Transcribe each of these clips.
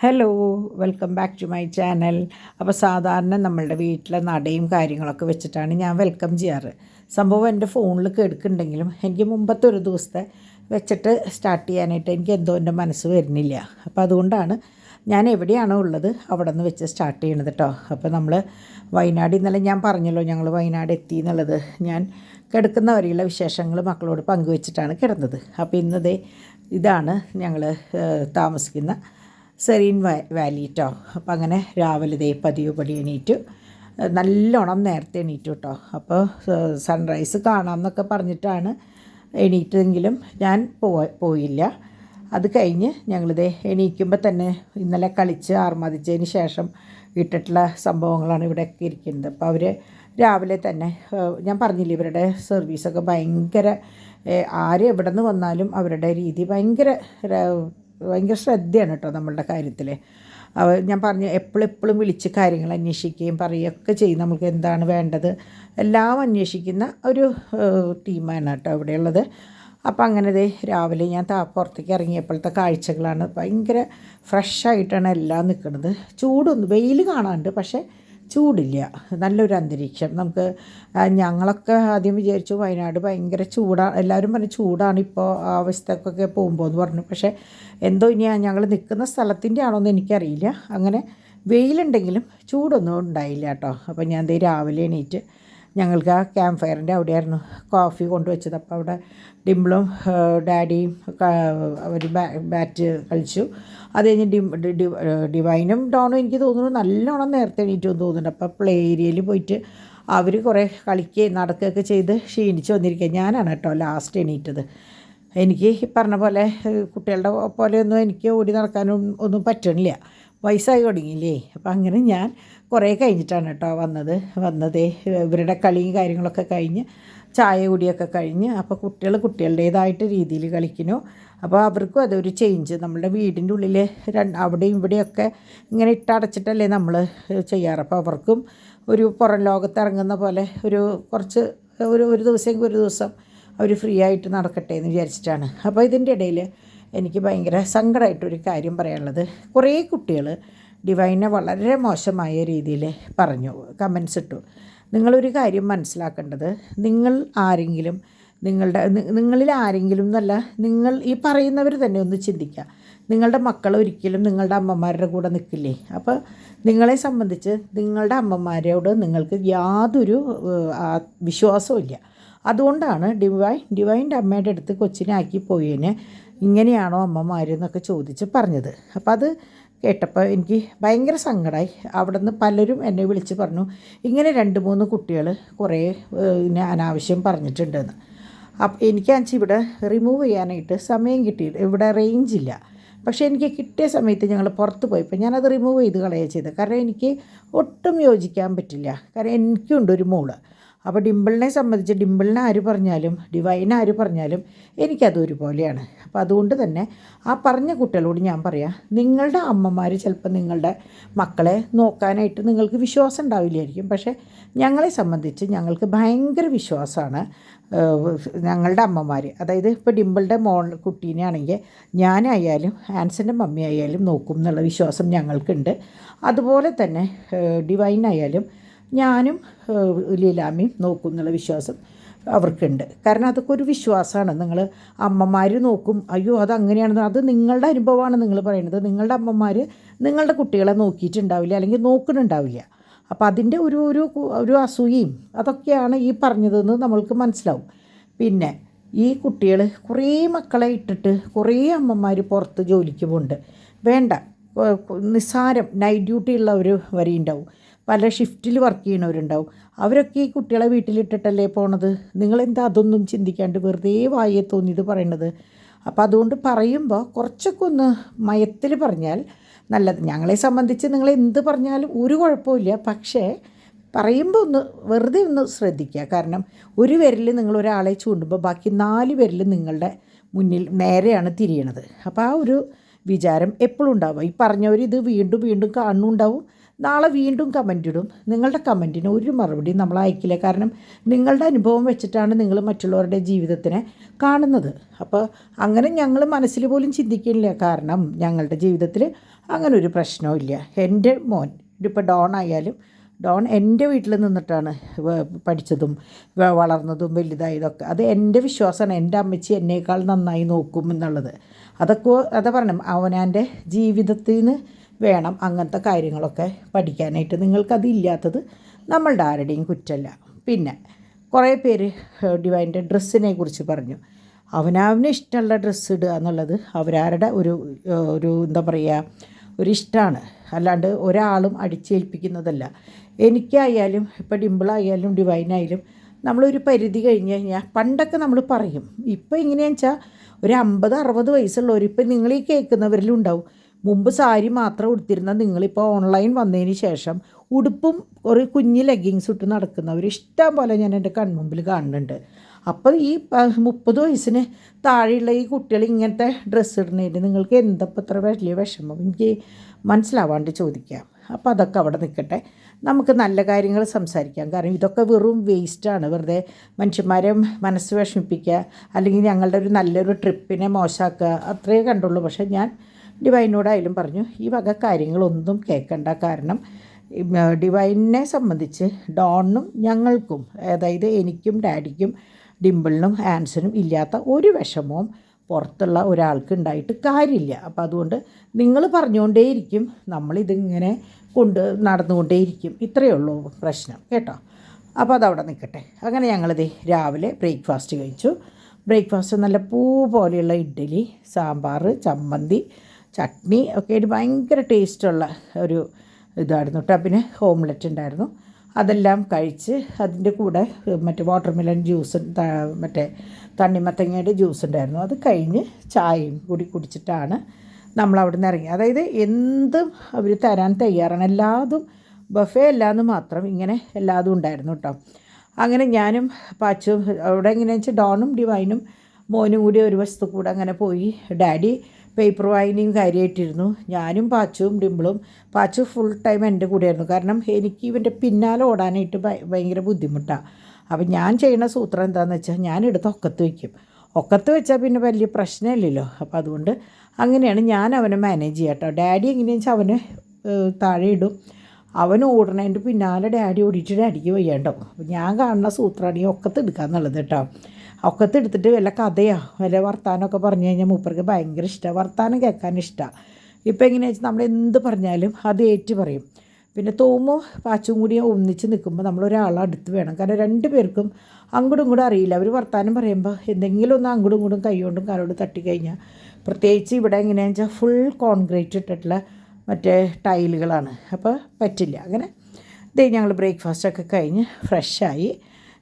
Hello, welcome back to my channel. അപ്പോൾ സാധാരണ നമ്മളുടെ വീട്ടിലെ നടയും കാര്യങ്ങളൊക്കെ വെച്ചിട്ടാണ് ഞാൻ വെൽക്കം ചെയ്യാറ്. സംഭവം എൻ്റെ ഫോണിൽ കേൾക്കുന്നുണ്ടെങ്കിലും എനിക്ക് മുമ്പത്തെ ഒരു ദിവസത്തെ വെച്ചിട്ട് സ്റ്റാർട്ട് ചെയ്യാനായിട്ട് എനിക്ക് എന്തോ എൻ്റെ മനസ്സ് വരുന്നില്ല. അപ്പോൾ അതുകൊണ്ടാണ് ഞാൻ എവിടെയാണോ ഉള്ളത് അവിടെ നിന്ന് വെച്ച് സ്റ്റാർട്ട് ചെയ്യണത് കേട്ടോ. അപ്പോൾ നമ്മൾ വയനാട് ഇന്നലെ ഞാൻ പറഞ്ഞല്ലോ ഞങ്ങൾ വയനാട് എത്തി എന്നുള്ളത്. ഞാൻ കിടക്കുന്ന വരെയുള്ള വിശേഷങ്ങൾ മക്കളോട് പങ്കുവെച്ചിട്ടാണ് കിടന്നത്. അപ്പോൾ ഇന്നതേ ഇതാണ് ഞങ്ങൾ താമസിക്കുന്ന സെറീൻ വാലി കേട്ടോ. അപ്പം അങ്ങനെ രാവിലെ ദേ പതിവ് എണീറ്റു, നല്ലോണം നേരത്തെ എണീറ്റു കേട്ടോ. അപ്പോൾ സൺറൈസ് കാണാമെന്നൊക്കെ പറഞ്ഞിട്ടാണ് എണീറ്റതെങ്കിലും ഞാൻ പോയില്ല. അത് കഴിഞ്ഞ് ഞങ്ങളിതേ എണീക്കുമ്പോൾ തന്നെ ഇന്നലെ കളിച്ച് ആർമാദിച്ചതിന് ശേഷം ഇട്ടിട്ടുള്ള സംഭവങ്ങളാണ് ഇവിടെയൊക്കെ ഇരിക്കുന്നത്. അപ്പോൾ അവർ രാവിലെ തന്നെ ഞാൻ പറഞ്ഞില്ലേ ഇവരുടെ സർവീസൊക്കെ ഭയങ്കര, ആര് എവിടെ നിന്ന് വന്നാലും അവരുടെ രീതി ഭയങ്കര ശ്രദ്ധയാണ് കേട്ടോ നമ്മളുടെ കാര്യത്തിൽ. ഞാൻ പറഞ്ഞു എപ്പോഴും വിളിച്ച് കാര്യങ്ങൾ അന്വേഷിക്കുകയും പറയുകയൊക്കെ ചെയ്യും. നമുക്ക് എന്താണ് വേണ്ടത് എല്ലാം അന്വേഷിക്കുന്ന ഒരു ടീമാണ് കേട്ടോ ഇവിടെയുള്ളത്. അപ്പോൾ അങ്ങനെ ദേ രാവിലെ ഞാൻ പുറത്തേക്ക് ഇറങ്ങിയപ്പോഴത്തെ കാഴ്ചകളാണ്. ഭയങ്കര ഫ്രഷായിട്ടാണ് എല്ലാം നിൽക്കുന്നത്. ചൂടൊന്നും വെയിൽ കാണാനുണ്ട്, പക്ഷേ ചൂടില്ല, നല്ലൊരു അന്തരീക്ഷം. നമുക്ക് ഞങ്ങളൊക്കെ ആദ്യം വിചാരിച്ചു വയനാട് ഭയങ്കര ചൂടാണ്, എല്ലാവരും പറഞ്ഞു ചൂടാണ് ഇപ്പോൾ അവസ്ഥക്കൊക്കെ പോകുമ്പോൾ എന്ന് പറഞ്ഞു. പക്ഷേ എന്തോ ഇനി ഞങ്ങൾ നിൽക്കുന്ന സ്ഥലത്തിൻ്റെ ആണോയെന്ന് എനിക്കറിയില്ല. അങ്ങനെ വെയിലുണ്ടെങ്കിലും ചൂടൊന്നും ഉണ്ടായില്ല കേട്ടോ. അപ്പോൾ ഞാൻ ദേ രാവിലെ എണീറ്റ് ഞങ്ങൾക്ക് ആ ക്യാമ്പ് ഫയറിൻ്റെ അവിടെയായിരുന്നു കോഫി കൊണ്ടുവച്ചത്. അപ്പോൾ അവിടെ ഡിംപിളും ഡാഡിയും അവർ ബാറ്റ് കളിച്ചു. അത് കഴിഞ്ഞ് ഡിവൈനും ഡോണും എനിക്ക് തോന്നുന്നു നല്ലോണം നേരത്തെ എണീറ്റെന്ന് തോന്നുന്നുണ്ട്. അപ്പോൾ പ്ലേ ഏരിയയിൽ പോയിട്ട് അവർ കുറേ കളിക്കുകയും നടക്കുകയൊക്കെ ചെയ്ത് ക്ഷീണിച്ച് വന്നിരിക്കുക. ഞാനാണ് കേട്ടോ ലാസ്റ്റ് എണീറ്റത്. എനിക്ക് ഈ പറഞ്ഞ പോലെ കുട്ടികളുടെ പോലെയൊന്നും എനിക്ക് ഓടി നടക്കാനും ഒന്നും പറ്റണില്ല, വയസ്സായി തുടങ്ങിയില്ലേ. അപ്പം അങ്ങനെ ഞാൻ കുറേ കഴിഞ്ഞിട്ടാണ് കേട്ടോ വന്നത്. ഇവരുടെ കളിയും കാര്യങ്ങളൊക്കെ കഴിഞ്ഞ് ചായ കുടിയൊക്കെ കഴിഞ്ഞ് അപ്പോൾ കുട്ടികളുടേതായിട്ട് രീതിയിൽ കളിക്കുന്നു. അപ്പോൾ അവർക്കും അതൊരു ചേഞ്ച്. നമ്മളുടെ വീടിൻ്റെ ഉള്ളിൽ അവിടെയും ഇവിടെയൊക്കെ ഇങ്ങനെ ഇട്ടടച്ചിട്ടല്ലേ നമ്മൾ ചെയ്യാറ്. അപ്പോൾ അവർക്കും ഒരു പുറം ലോകത്ത് ഇറങ്ങുന്ന പോലെ ഒരു ദിവസം അവർ ഫ്രീ ആയിട്ട് നടക്കട്ടെ എന്ന് വിചാരിച്ചിട്ടാണ്. അപ്പോൾ ഇതിൻ്റെ ഇടയിൽ എനിക്ക് ഭയങ്കര സങ്കടമായിട്ടൊരു കാര്യം പറയാനുള്ളത്, കുറേ കുട്ടികൾ ഡിവൈനെ വളരെ മോശമായ രീതിയിൽ പറഞ്ഞു, കമൻസ് ഇട്ടു. നിങ്ങളൊരു കാര്യം മനസ്സിലാക്കേണ്ടത്, നിങ്ങളിൽ ആരെങ്കിലും എന്നല്ല, നിങ്ങൾ ഈ പറയുന്നവർ തന്നെ ഒന്ന് ചിന്തിക്കുക. നിങ്ങളുടെ മക്കൾ ഒരിക്കലും നിങ്ങളുടെ അമ്മമാരുടെ കൂടെ നിൽക്കില്ലേ? അപ്പോൾ നിങ്ങളെ സംബന്ധിച്ച് നിങ്ങളുടെ അമ്മമാരോട് നിങ്ങൾക്ക് യാതൊരു വിശ്വാസവും ഇല്ല. അതുകൊണ്ടാണ് ഡിവൈൻ്റെ അമ്മയുടെ അടുത്ത് കൊച്ചിനെ ആക്കി പോയതിന് ഇങ്ങനെയാണോ അമ്മമാരെന്നൊക്കെ ചോദിച്ച് പറഞ്ഞത്. അപ്പം അത് കേട്ടപ്പോൾ എനിക്ക് ഭയങ്കര സങ്കടമായി. അവിടെ നിന്ന് പലരും എന്നെ വിളിച്ച് പറഞ്ഞു ഇങ്ങനെ 2-3 കുട്ടികൾ കുറേ അനാവശ്യം പറഞ്ഞിട്ടുണ്ടെന്ന്. അപ്പം എനിക്കാണെന്ന് ഇവിടെ റിമൂവ് ചെയ്യാനായിട്ട് സമയം കിട്ടിയിട്ട് ഇവിടെ റേഞ്ചില്ല. പക്ഷേ എനിക്ക് കിട്ടിയ സമയത്ത് ഞങ്ങൾ പുറത്ത് പോയപ്പോൾ ഞാനത് റിമൂവ് ചെയ്ത് കളയുക ചെയ്തത്. കാരണം എനിക്ക് ഒട്ടും യോജിക്കാൻ പറ്റില്ല. കാരണം എനിക്കുണ്ടൊരു മോള്. അപ്പോൾ ഡിംപിളിനെ സംബന്ധിച്ച് ഡിംപിളിനെ ആര് പറഞ്ഞാലും ഡിവൈനെ ആര് പറഞ്ഞാലും എനിക്കതൊരുപോലെയാണ്. അപ്പോൾ അതുകൊണ്ട് തന്നെ ആ പറഞ്ഞ കുട്ടികളോട് ഞാൻ പറയാം, നിങ്ങളുടെ അമ്മമാർ ചിലപ്പോൾ നിങ്ങളുടെ മക്കളെ നോക്കാനായിട്ട് നിങ്ങൾക്ക് വിശ്വാസം ഉണ്ടാവില്ലായിരിക്കും. പക്ഷേ ഞങ്ങളെ സംബന്ധിച്ച് ഞങ്ങൾക്ക് ഭയങ്കര വിശ്വാസമാണ് ഞങ്ങളുടെ അമ്മമാർ. അതായത് ഇപ്പോൾ ഡിംപിളുടെ കുട്ടീനെ ആണെങ്കിൽ ഞാനായാലും ആൻസൻ്റെ മമ്മി ആയാലും നോക്കും എന്നുള്ള വിശ്വാസം ഞങ്ങൾക്കുണ്ട്. അതുപോലെ തന്നെ ഡിവൈനായാലും ഞാനും ലീലാമ്മയും നോക്കും എന്നുള്ള വിശ്വാസം അവർക്കുണ്ട്. കാരണം അതൊക്കെ ഒരു വിശ്വാസമാണ്. നിങ്ങൾ അമ്മമാർ നോക്കും, അയ്യോ അതങ്ങനെയാണെന്ന്, അത് നിങ്ങളുടെ അനുഭവമാണ് നിങ്ങൾ പറയുന്നത്. നിങ്ങളുടെ അമ്മമാർ നിങ്ങളുടെ കുട്ടികളെ നോക്കിയിട്ടുണ്ടാവില്ല, അല്ലെങ്കിൽ നോക്കുന്നുണ്ടാവില്ല. അപ്പോൾ അതിൻ്റെ ഒരു അസൂയയും അതൊക്കെയാണ് ഈ പറഞ്ഞതെന്ന് നമ്മൾക്ക് മനസ്സിലാവും. പിന്നെ ഈ കുട്ടികൾ കുറേ മക്കളെ ഇട്ടിട്ട് കുറേ അമ്മമാർ പുറത്ത് ജോലിക്ക് പോകുന്നുണ്ട്. വേണ്ട, നിസ്സാരം നൈറ്റ് ഡ്യൂട്ടി ഉള്ളവർ വരെ ഉണ്ടാവും, പല ഷിഫ്റ്റിൽ വർക്ക് ചെയ്യണവരുണ്ടാവും. അവരൊക്കെ ഈ കുട്ടികളെ വീട്ടിലിട്ടിട്ടല്ലേ പോണത്. നിങ്ങളെന്താ അതൊന്നും ചിന്തിക്കാണ്ട് വെറുതെ വായെ തോന്നിയത് പറയണത്? അപ്പോൾ അതുകൊണ്ട് പറയുമ്പോൾ കുറച്ചൊക്കെ ഒന്ന് മയത്തിൽ പറഞ്ഞാൽ നല്ലത്. ഞങ്ങളെ സംബന്ധിച്ച് നിങ്ങൾ എന്ത് പറഞ്ഞാലും ഒരു കുഴപ്പമില്ല, പക്ഷേ പറയുമ്പോൾ വെറുതെ ഒന്ന് ശ്രദ്ധിക്കുക. കാരണം ഒരു വിരൽ നിങ്ങൾ ഒരാളെ ചൂണ്ടുമ്പോൾ ബാക്കി 4 വിരൽ നിങ്ങളുടെ മുന്നിൽ നേരെയാണ് തിരിയണത്. അപ്പോൾ ആ ഒരു വിചാരം എപ്പോഴും ഉണ്ടാവും. ഈ പറഞ്ഞവർ ഇത് വീണ്ടും കാണുന്നുണ്ടാവും. നാളെ വീണ്ടും കമൻ്റ് ഇടും. നിങ്ങളുടെ കമൻറ്റിന് ഒരു മറുപടിയും നമ്മൾ അയക്കില്ല. കാരണം നിങ്ങളുടെ അനുഭവം വെച്ചിട്ടാണ് നിങ്ങൾ മറ്റുള്ളവരുടെ ജീവിതത്തിനെ കാണുന്നത്. അപ്പോൾ അങ്ങനെ ഞങ്ങൾ മനസ്സിൽ പോലും ചിന്തിക്കുന്നില്ല. കാരണം ഞങ്ങളുടെ ജീവിതത്തിൽ അങ്ങനെ ഒരു പ്രശ്നവും ഇല്ല. എൻ്റെ മോൻ ഇതിപ്പോൾ ഡോൺ ആയാലും ഡോൺ എൻ്റെ വീട്ടിൽ നിന്നിട്ടാണ് പഠിച്ചതും വളർന്നതും വലുതായതൊക്കെ. അത് എൻ്റെ വിശ്വാസമാണ്. എൻ്റെ അമ്മച്ചി എന്നേക്കാൾ നന്നായി നോക്കും എന്നുള്ളത്. അതാ പറഞ്ഞു, അവനാൻ്റെ ജീവിതത്തിൽ നിന്ന് വേണം അങ്ങനത്തെ കാര്യങ്ങളൊക്കെ പഠിക്കാനായിട്ട്. നിങ്ങൾക്കതില്ലാത്തത് നമ്മളുടെ ആരുടെയും കുറ്റമല്ല. പിന്നെ കുറേ പേര് ഡിവൈൻ്റെ ഡ്രസ്സിനെ കുറിച്ച് പറഞ്ഞു. അവനവന് ഇഷ്ടമുള്ള ഡ്രസ്സ് ഇടുക എന്നുള്ളത് അവരവരുടെ ഒരു എന്താ പറയുക, ഒരിഷ്ടമാണ്. അല്ലാണ്ട് ഒരാളും അടിച്ചേൽപ്പിക്കുന്നതല്ല. എനിക്കായാലും ഇപ്പോൾ ഡിമ്പിളായാലും ഡിവൈനായാലും നമ്മളൊരു പരിധി കഴിഞ്ഞ് കഴിഞ്ഞാൽ പണ്ടൊക്കെ നമ്മൾ പറയും. ഇപ്പോൾ എങ്ങനെയാണെന്ന് വെച്ചാൽ ഒരു 50-60 വയസ്സുള്ളവർ, ഇപ്പം നിങ്ങളീ കേൾക്കുന്നവരിലും ഉണ്ടാവും, മുമ്പ് സാരി മാത്രം ഉടുത്തിരുന്ന നിങ്ങളിപ്പോൾ ഓൺലൈൻ വന്നതിന് ശേഷം ഉടുപ്പും ഒരു കുഞ്ഞ് ലെഗിങ്സ് ഇട്ട് നടക്കുന്നവർ ഇഷ്ടം പോലെ ഞാൻ എൻ്റെ കൺമുമ്പിൽ കാണുന്നുണ്ട്. അപ്പോൾ ഈ 30 വയസ്സിന് താഴെയുള്ള ഈ കുട്ടികൾ ഇങ്ങനത്തെ ഡ്രസ്സ് ഇടുന്നതിന് നിങ്ങൾക്ക് എന്തപ്പോൾ ഇത്ര വലിയ വിഷമം എനിക്ക് മനസ്സിലാവാണ്ട് ചോദിക്കാം. അപ്പോൾ അതൊക്കെ അവിടെ നിൽക്കട്ടെ, നമുക്ക് നല്ല കാര്യങ്ങൾ സംസാരിക്കാം. കാരണം ഇതൊക്കെ വെറും വേസ്റ്റാണ്. വെറുതെ മനുഷ്യന്മാരെ മനസ്സ് വിഷമിപ്പിക്കുക, അല്ലെങ്കിൽ ഞങ്ങളുടെ ഒരു നല്ലൊരു ട്രിപ്പിനെ മോശമാക്കുക, അത്രയേ കണ്ടുള്ളൂ. പക്ഷേ ഞാൻ ഡിവൈനോടായാലും പറഞ്ഞു, ഈ വക കാര്യങ്ങളൊന്നും കേൾക്കണ്ട. കാരണം ഡിവൈനെ സംബന്ധിച്ച് ഡോണിനും ഞങ്ങൾക്കും, അതായത് എനിക്കും ഡാഡിക്കും ഡിമ്പിളിനും ആൻസനും ഇല്ലാത്ത ഒരു വിഷമവും പുറത്തുള്ള ഒരാൾക്ക് ഉണ്ടായിട്ട് കാര്യമില്ല. അപ്പോൾ അതുകൊണ്ട് നിങ്ങൾ പറഞ്ഞുകൊണ്ടേയിരിക്കും, നമ്മളിതിങ്ങനെ നടന്നുകൊണ്ടേയിരിക്കും. ഇത്രയേ ഉള്ളൂ പ്രശ്നം കേട്ടോ. അപ്പോൾ അതവിടെ നിൽക്കട്ടെ. അങ്ങനെ ഞങ്ങളിത് രാവിലെ ബ്രേക്ക്ഫാസ്റ്റ് കഴിച്ചു. ബ്രേക്ക്ഫാസ്റ്റ് നല്ല പൂ പോലെയുള്ള ഇഡ്ഡലി, സാമ്പാർ, ചമ്മന്തി, ചട്നി ഒക്കെ ആയിട്ട് ഭയങ്കര ടേസ്റ്റുള്ള ഒരു ഇതായിരുന്നു കേട്ടോ. പിന്നെ ഓംലെറ്റ് ഉണ്ടായിരുന്നു. അതെല്ലാം കഴിച്ച് അതിൻ്റെ കൂടെ മറ്റേ വാട്ടർമെലൺ ജ്യൂസ്, മറ്റേ തണ്ണിമത്തങ്ങയുടെ ജ്യൂസ് ഉണ്ടായിരുന്നു. അത് കഴിഞ്ഞ് ചായയും കൂടി കുടിച്ചിട്ടാണ് നമ്മളവിടെ നിന്ന് ഇറങ്ങി. അതായത് എന്തും അവർ തരാൻ തയ്യാറാണ്. എല്ലാതും ബഫേ അല്ലാന്ന് മാത്രം, ഇങ്ങനെ എല്ലാതും ഉണ്ടായിരുന്നു കേട്ടോ. അങ്ങനെ ഞാനും പാച്ചും അവിടെ എങ്ങനെയാണെന്ന് വെച്ചാൽ ഡോണും ഡിവൈനും മോനും കൂടി ഒരു വശത്ത് കൂടെ അങ്ങനെ പോയി. ഡാഡി പേപ്പർ വായനയും കാര്യമായിട്ടിരുന്നു. ഞാനും പാച്ചുവും ഡിമ്പിളും, പാച്ചു ഫുൾ ടൈം എൻ്റെ കൂടെയായിരുന്നു. കാരണം എനിക്ക് ഇവൻ്റെ പിന്നാലെ ഓടാനായിട്ട് ഭയങ്കര ബുദ്ധിമുട്ടാണ്. അപ്പം ഞാൻ ചെയ്യുന്ന സൂത്രം എന്താണെന്ന് വെച്ചാൽ ഞാനെടുത്ത് ഒക്കത്ത് വയ്ക്കും. ഒക്കത്ത് വെച്ചാൽ പിന്നെ വലിയ പ്രശ്നമില്ലല്ലോ. അപ്പോൾ അതുകൊണ്ട് അങ്ങനെയാണ് ഞാൻ അവനെ മാനേജ് ചെയ്യുക കേട്ടോ. ഡാഡി എങ്ങനെയാണെന്ന് വെച്ചാൽ അവനെ താഴെ ഇടും. അവൻ ഓടണതിൻ്റെ പിന്നാലെ ഡാഡി ഓടിയിട്ട് ഡാഡിക്ക് വയ്യാണ്ടാവും. അപ്പോൾ ഞാൻ കാണുന്ന സൂത്രമാണ് ഈ ഒക്കത്ത് എടുക്കുക എന്നുള്ളത് കേട്ടോ. ഒക്കത്ത് എടുത്തിട്ട് വല്ല കഥയോ വല്ല വർത്താനമൊക്കെ പറഞ്ഞു കഴിഞ്ഞാൽ മൂപ്പർക്ക് ഭയങ്കര ഇഷ്ടമാണ്. വർത്താനം കേൾക്കാൻ ഇഷ്ടമാണ്. ഇപ്പോൾ എങ്ങനെയാണെന്ന് വെച്ചാൽ നമ്മൾ എന്ത് പറഞ്ഞാലും അത് ഏറ്റു പറയും. പിന്നെ തോമോ പാച്ചും കൂടി ഒന്നിച്ച് നിൽക്കുമ്പോൾ നമ്മളൊരാളെ അടുത്ത് വേണം. കാരണം 2 പേർക്കും അങ്ങോട്ടും ഇങ്ങോട്ടും അറിയില്ല. അവർ വർത്താനം പറയുമ്പോൾ എന്തെങ്കിലും ഒന്ന് അങ്ങോട്ടും ഇങ്ങോട്ടും കൈകൊണ്ടും കാലോടും തട്ടിക്കഴിഞ്ഞാൽ, പ്രത്യേകിച്ച് ഇവിടെ എങ്ങനെയാണെന്ന് വെച്ചാൽ ഫുൾ കോൺക്രീറ്റ് ഇട്ടിട്ടുള്ള മറ്റേ ടൈലുകളാണ്. അപ്പോൾ പറ്റില്ല. അങ്ങനെ ഞങ്ങൾ ബ്രേക്ക്ഫാസ്റ്റൊക്കെ കഴിഞ്ഞ് ഫ്രഷായി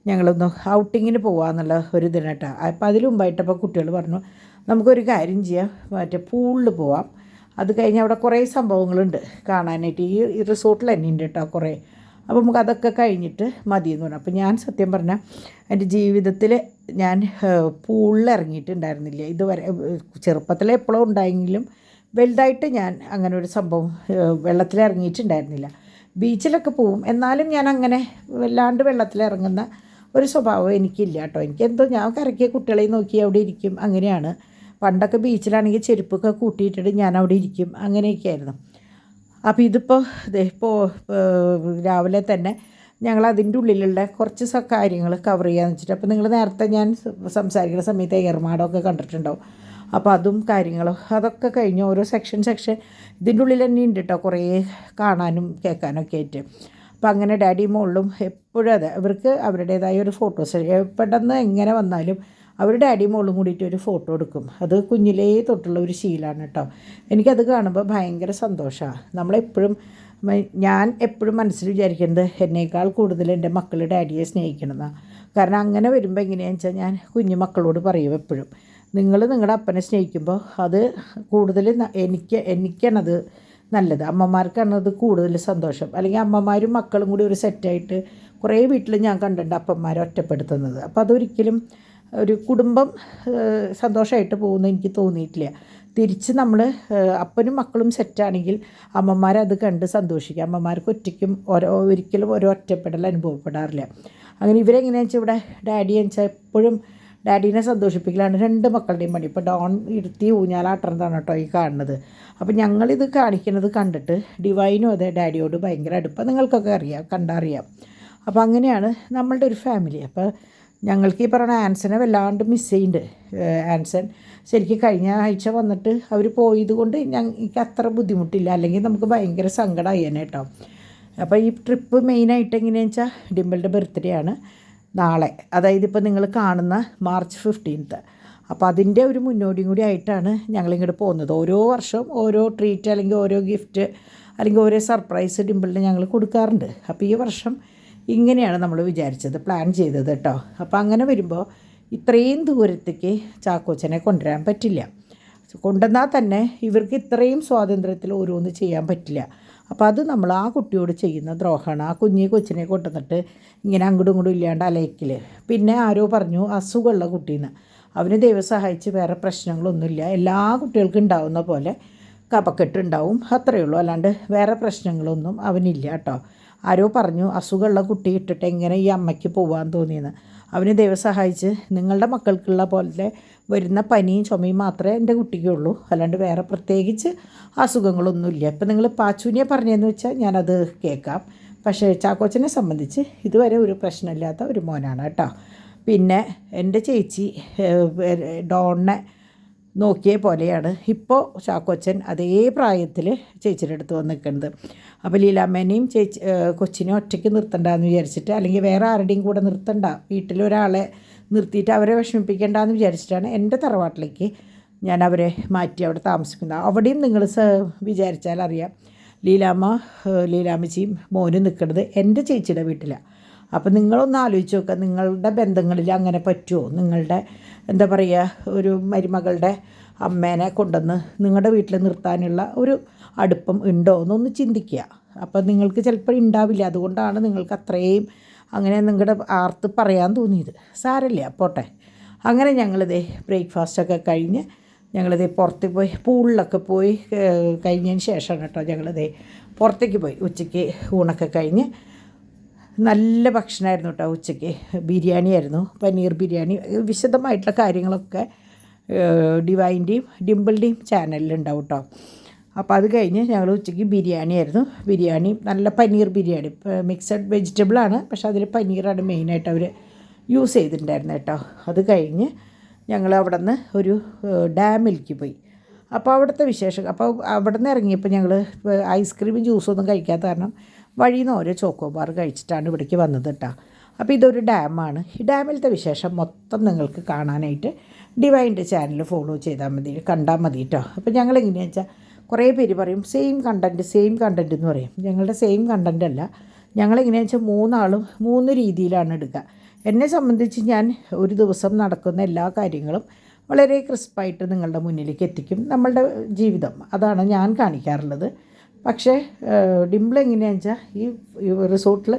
ഞങ്ങളൊന്ന് ഔട്ടിങ്ങിന് പോകാമെന്നുള്ള ഒരു ഇതിനട്ടാ. അപ്പോൾ അതിന് മുമ്പായിട്ടപ്പോൾ കുട്ടികൾ പറഞ്ഞു നമുക്കൊരു കാര്യം ചെയ്യാം, മറ്റേ പൂളിൽ പോവാം. അത് കഴിഞ്ഞ് അവിടെ കുറേ സംഭവങ്ങളുണ്ട് കാണാനായിട്ട്. ഈ റിസോർട്ടിൽ തന്നെ ഉണ്ട് കേട്ടോ കുറേ. അപ്പോൾ നമുക്ക് അതൊക്കെ കഴിഞ്ഞിട്ട് മതിയെന്ന് പറഞ്ഞു. അപ്പോൾ ഞാൻ സത്യം പറഞ്ഞാൽ എൻ്റെ ജീവിതത്തിൽ ഞാൻ പൂളിൽ ഇറങ്ങിയിട്ടുണ്ടായിരുന്നില്ല ഇതുവരെ. ചെറുപ്പത്തിൽ എപ്പോഴും ഉണ്ടായെങ്കിലും വലുതായിട്ട് ഞാൻ അങ്ങനെ ഒരു സംഭവം വെള്ളത്തിൽ ഇറങ്ങിയിട്ടുണ്ടായിരുന്നില്ല. ബീച്ചിലൊക്കെ പോവും, എന്നാലും ഞാൻ അങ്ങനെ വല്ലാണ്ട് വെള്ളത്തിലിറങ്ങുന്ന ഒരു സ്വഭാവം എനിക്കില്ല കേട്ടോ. എനിക്കെന്തോ ഞാൻ കരക്കിയ കുട്ടികളെ നോക്കി അവിടെ ഇരിക്കും, അങ്ങനെയാണ്. പണ്ടൊക്കെ ബീച്ചിലാണെങ്കിൽ ചെരുപ്പൊക്കെ കൂട്ടിയിട്ടിട്ട് ഞാൻ അവിടെ ഇരിക്കും, അങ്ങനെയൊക്കെ ആയിരുന്നു. അപ്പോൾ ഇതിപ്പോൾ രാവിലെ തന്നെ ഞങ്ങൾ അതിൻ്റെ ഉള്ളിലുള്ള കുറച്ച് കാര്യങ്ങൾ കവർ ചെയ്യാമെന്ന് വെച്ചിട്ട്. അപ്പോൾ നിങ്ങൾ നേരത്തെ ഞാൻ സംസാരിക്കുന്ന സമയത്ത് ഏർമാടമൊക്കെ കണ്ടിട്ടുണ്ടാവും. അപ്പോൾ അതും കാര്യങ്ങളും അതൊക്കെ കഴിഞ്ഞ് ഓരോ സെക്ഷൻ ഇതിൻ്റെ ഉള്ളിൽ തന്നെ ഉണ്ട് കേട്ടോ, കുറേ കാണാനും കേൾക്കാനൊക്കെ ആയിട്ട്. അപ്പം അങ്ങനെ ഡാഡി മോളിലും എപ്പോഴും അതെ, അവർക്ക് അവരുടേതായ ഒരു ഫോട്ടോസ് എപ്പോഴെന്ന് എങ്ങനെ വന്നാലും അവർ ഡാഡി മോളും കൂടിയിട്ട് ഒരു ഫോട്ടോ എടുക്കും. അത് കുഞ്ഞിലേ തൊട്ടുള്ള ഒരു ശീലമാണ് കേട്ടോ. എനിക്കത് കാണുമ്പോൾ ഭയങ്കര സന്തോഷമാണ്. ഞാൻ എപ്പോഴും മനസ്സിൽ വിചാരിക്കുന്നത് എന്നേക്കാൾ കൂടുതൽ എൻ്റെ മക്കൾ ഡാഡിയെ സ്നേഹിക്കണമെന്നാണ്. കാരണം അങ്ങനെ വരുമ്പോൾ എങ്ങനെയാണെന്ന് വെച്ചാൽ ഞാൻ കുഞ്ഞു മക്കളോട് പറയും എപ്പോഴും, നിങ്ങൾ നിങ്ങളുടെ അപ്പനെ സ്നേഹിക്കുമ്പോൾ അത് കൂടുതൽ എനിക്കാണത് നല്ലത്. അമ്മമാർക്കാണത് കൂടുതൽ സന്തോഷം. അല്ലെങ്കിൽ അമ്മമാരും മക്കളും കൂടി ഒരു സെറ്റായിട്ട് കുറേ വീട്ടിൽ ഞാൻ കണ്ടിട്ടുണ്ട് അപ്പന്മാരെ ഒറ്റപ്പെടുത്തുന്നത്. അപ്പോൾ അതൊരിക്കലും ഒരു കുടുംബം സന്തോഷമായിട്ട് പോകുമെന്ന് എനിക്ക് തോന്നിയിട്ടില്ല. തിരിച്ച് നമ്മൾ അപ്പനും മക്കളും സെറ്റാണെങ്കിൽ അമ്മമാരത് കണ്ട് സന്തോഷിക്കുക. അമ്മമാർക്ക് ഒരിക്കലും ഒരു ഒറ്റപ്പെടൽ അനുഭവപ്പെടാറില്ല. അങ്ങനെ ഇവരെങ്ങനെയാണെന്ന് വെച്ചാൽ ഇവിടെ ഡാഡിയെന്ന് വെച്ചാൽ എപ്പോഴും ഡാഡീനെ സന്തോഷിപ്പിക്കലാണ് 2 മക്കളുടെയും പണി. ഇപ്പോൾ ഡോൺ ഇരുത്തി ഊഞ്ഞാലാട്ടുന്നതാണ് കേട്ടോ ഈ കാണുന്നത്. അപ്പോൾ ഞങ്ങളിത് കാണിക്കുന്നത് കണ്ടിട്ട് ഡിവൈനും അതെ ഡാഡിയോട് ഭയങ്കര അടുപ്പം. നിങ്ങൾക്കൊക്കെ അറിയാം, കണ്ടറിയാം. അപ്പോൾ അങ്ങനെയാണ് നമ്മളുടെ ഒരു ഫാമിലി. അപ്പോൾ ഞങ്ങൾക്ക് ഈ പറയുന്ന ആൻസനെ വല്ലാണ്ട് മിസ് ചെയ്യുന്നുണ്ട്. ആൻസൺ ശരിക്കും കഴിഞ്ഞ ആഴ്ച വന്നിട്ട് അവർ പോയത് കൊണ്ട് എനിക്ക് അത്ര ബുദ്ധിമുട്ടില്ല, അല്ലെങ്കിൽ നമുക്ക് ഭയങ്കര സങ്കടമായി തന്നെ കേട്ടോ. അപ്പോൾ ഈ ട്രിപ്പ് മെയിനായിട്ട് എങ്ങനെയാണെന്ന് വെച്ചാൽ ഡിംപിളുടെ ബർത്ത്ഡേ ആണ് നാളെ, അതായത് ഇപ്പോൾ നിങ്ങൾ കാണുന്ന മാർച്ച് 15. അപ്പോൾ അതിൻ്റെ ഒരു മുന്നോടിയും കൂടി ആയിട്ടാണ് ഞങ്ങളിങ്ങോട്ട് പോകുന്നത്. ഓരോ വർഷവും ഓരോ ട്രീറ്റ് അല്ലെങ്കിൽ ഓരോ ഗിഫ്റ്റ് അല്ലെങ്കിൽ ഓരോ സർപ്രൈസ് ഡിംപിളിന് ഞങ്ങൾ കൊടുക്കാറുണ്ട്. അപ്പോൾ ഈ വർഷം ഇങ്ങനെയാണ് നമ്മൾ വിചാരിച്ചത്, പ്ലാൻ ചെയ്തത് കേട്ടോ. അപ്പോൾ അങ്ങനെ വരുമ്പോൾ ഇത്രയും ദൂരത്തേക്ക് ചാക്കോച്ചനെ കൊണ്ടുവരാൻ പറ്റില്ല. കൊണ്ടുവന്നാൽ തന്നെ ഇവർക്ക് ഇത്രയും സ്വാതന്ത്ര്യത്തിൽ ഓരോന്ന് ചെയ്യാൻ പറ്റില്ല. അപ്പോൾ അത് നമ്മൾ ആ കുട്ടിയോട് ചെയ്യുന്ന ദ്രോഹമാണ്. ആ കൊച്ചിനെ കൊണ്ടുവന്നിട്ട് ഇങ്ങനെ അങ്ങോട്ടും ഇങ്ങോട്ടും ഇല്ലാണ്ട് അലയ്ക്കൽ. പിന്നെ ആരോ പറഞ്ഞു അസുഖമുള്ള കുട്ടീന്ന്. അവന് ദൈവം സഹായിച്ച് വേറെ പ്രശ്നങ്ങളൊന്നുമില്ല. എല്ലാ കുട്ടികൾക്കും ഉണ്ടാവുന്ന പോലെ കഫക്കെട്ടുണ്ടാവും, അത്രയേ ഉള്ളൂ. അല്ലാണ്ട് വേറെ പ്രശ്നങ്ങളൊന്നും അവനില്ല കേട്ടോ. ആരോ പറഞ്ഞു അസുഖമുള്ള കുട്ടി ഇട്ടിട്ട് എങ്ങനെ ഈ അമ്മയ്ക്ക് പോകാൻ തോന്നിയെന്ന്. അവന് ദൈവം സഹായിച്ച് നിങ്ങളുടെ മക്കൾക്കുള്ള പോലെ വരുന്ന പനിയും ചുമയും മാത്രമേ എൻ്റെ കുട്ടിക്കുള്ളൂ, അല്ലാണ്ട് വേറെ പ്രത്യേകിച്ച് അസുഖങ്ങളൊന്നുമില്ല. ഇപ്പം നിങ്ങൾ പാച്ചുവിനെ പറഞ്ഞതെന്ന് വെച്ചാൽ ഞാനത് കേൾക്കാം. പക്ഷേ ചാക്കോച്ചനെ സംബന്ധിച്ച് ഇതുവരെ ഒരു പ്രശ്നമില്ലാത്ത ഒരു മോനാണ് കേട്ടോ. പിന്നെ എൻ്റെ ചേച്ചി ഡോണിനെ നോക്കിയ പോലെയാണ് ഇപ്പോൾ ചാക്കോച്ചൻ അതേ പ്രായത്തിൽ ചേച്ചിയുടെ അടുത്ത് വന്ന് നിൽക്കുന്നത്. അപ്പോൾ ലീലാമ്മേനെയും കൊച്ചിനെ ഒറ്റയ്ക്ക് നിർത്തണ്ടെന്ന് വിചാരിച്ചിട്ട്, അല്ലെങ്കിൽ വേറെ ആരുടെയും കൂടെ നിർത്തണ്ട, വീട്ടിലൊരാളെ നിർത്തിയിട്ട് അവരെ വിഷമിപ്പിക്കേണ്ടെന്ന് വിചാരിച്ചിട്ടാണ് എൻ്റെ തറവാട്ടിലേക്ക് ഞാൻ അവരെ മാറ്റി അവിടെ താമസിക്കുന്നത്. അവിടെയും നിങ്ങൾ വിചാരിച്ചാൽ അറിയാം, ലീലാമ്മച്ചിയും മോനും നിൽക്കുന്നത് എൻ്റെ ചേച്ചിയുടെ വീട്ടിലാണ്. അപ്പോൾ നിങ്ങളൊന്ന് ആലോചിച്ച് നോക്കുക, നിങ്ങളുടെ ബന്ധങ്ങളിൽ അങ്ങനെ പറ്റുമോ? നിങ്ങളുടെ എന്താ പറയുക, ഒരു മരുമകളുടെ അമ്മേനെ കൊണ്ടുവന്ന് നിങ്ങളുടെ വീട്ടിൽ നിർത്താനുള്ള ഒരു അടുപ്പം ഉണ്ടോ എന്നൊന്ന് ചിന്തിക്കുക. അപ്പോൾ നിങ്ങൾക്ക് ചിലപ്പോൾ ഉണ്ടാവില്ല. അതുകൊണ്ടാണ് നിങ്ങൾക്ക് അത്രയും അങ്ങനെ നിങ്ങളുടെ ആർത്ത് പറയാൻ തോന്നിയത്. സാരമില്ല, പോട്ടെ. അങ്ങനെ ഞങ്ങളിതേ ബ്രേക്ക്ഫാസ്റ്റൊക്കെ കഴിഞ്ഞ് ഞങ്ങളിതേ പുറത്ത് പോയി പൂളിലൊക്കെ പോയി കഴിഞ്ഞതിന് ശേഷമാണ് കേട്ടോ ഞങ്ങളിതേ പുറത്തേക്ക് പോയി. ഉച്ചയ്ക്ക് ഊണൊക്കെ കഴിഞ്ഞ് നല്ല ഭക്ഷണമായിരുന്നു കേട്ടോ. ഉച്ചയ്ക്ക് ബിരിയാണി ആയിരുന്നു, പനീർ ബിരിയാണി. വിശദമായിട്ടുള്ള കാര്യങ്ങളൊക്കെ ഡിവൈൻ്റെയും ഡിംപിളുടെയും ചാനലിലുണ്ടാവും കേട്ടോ. അപ്പോൾ അത് കഴിഞ്ഞ് ഞങ്ങൾ ഉച്ചയ്ക്ക് ബിരിയാണി ആയിരുന്നു. ബിരിയാണി നല്ല പനീർ ബിരിയാണി, മിക്സഡ് വെജിറ്റബിളാണ്, പക്ഷേ അതിൽ പനീറാണ് മെയിനായിട്ട് അവർ യൂസ് ചെയ്തിട്ടുണ്ടായിരുന്നു കേട്ടോ. അത് കഴിഞ്ഞ് ഞങ്ങൾ അവിടെ നിന്ന് ഒരു ഡാമിലേക്ക് പോയി. അപ്പോൾ അവിടുത്തെ വിശേഷം, അപ്പോൾ അവിടെ നിന്ന് ഇറങ്ങിയപ്പോൾ ഞങ്ങൾ ഐസ്ക്രീമും ജ്യൂസൊന്നും കഴിക്കാത്ത കാരണം വഴിയിൽ നിന്ന് ഓരോ ചോക്കോബാർ കഴിച്ചിട്ടാണ് ഇവിടേക്ക് വന്നത് കേട്ടോ. അപ്പോൾ ഇതൊരു ഡാമാണ്. ഈ ഡാമിലത്തെ വിശേഷം മൊത്തം നിങ്ങൾക്ക് കാണാനായിട്ട് ഡിവൈൻ്റെ ചാനൽ ഫോളോ ചെയ്താൽ മതി, കണ്ടാൽ മതി കേട്ടോ. അപ്പോൾ ഞങ്ങൾ എങ്ങനെയാണെന്ന് വെച്ചാൽ, കുറേ പേര് പറയും സെയിം കണ്ടൻറ്റ് എന്ന് പറയും. ഞങ്ങളുടെ സെയിം കണ്ടൻ്റ് അല്ല. ഞങ്ങളെങ്ങനെയാണെന്ന് വെച്ചാൽ 3 ആളും 3 രീതിയിലാണ് എടുക്കുക. എന്നെ സംബന്ധിച്ച് ഞാൻ ഒരു ദിവസം നടക്കുന്ന എല്ലാ കാര്യങ്ങളും വളരെ ക്രിസ്പായിട്ട് നിങ്ങളുടെ മുന്നിലേക്ക് എത്തിക്കും. നമ്മളുടെ ജീവിതം അതാണ് ഞാൻ കാണിക്കാറുള്ളത്. പക്ഷേ ഡിംപിൾ എങ്ങനെയാണെന്ന് വെച്ചാൽ ഈ റിസോർട്ടിൽ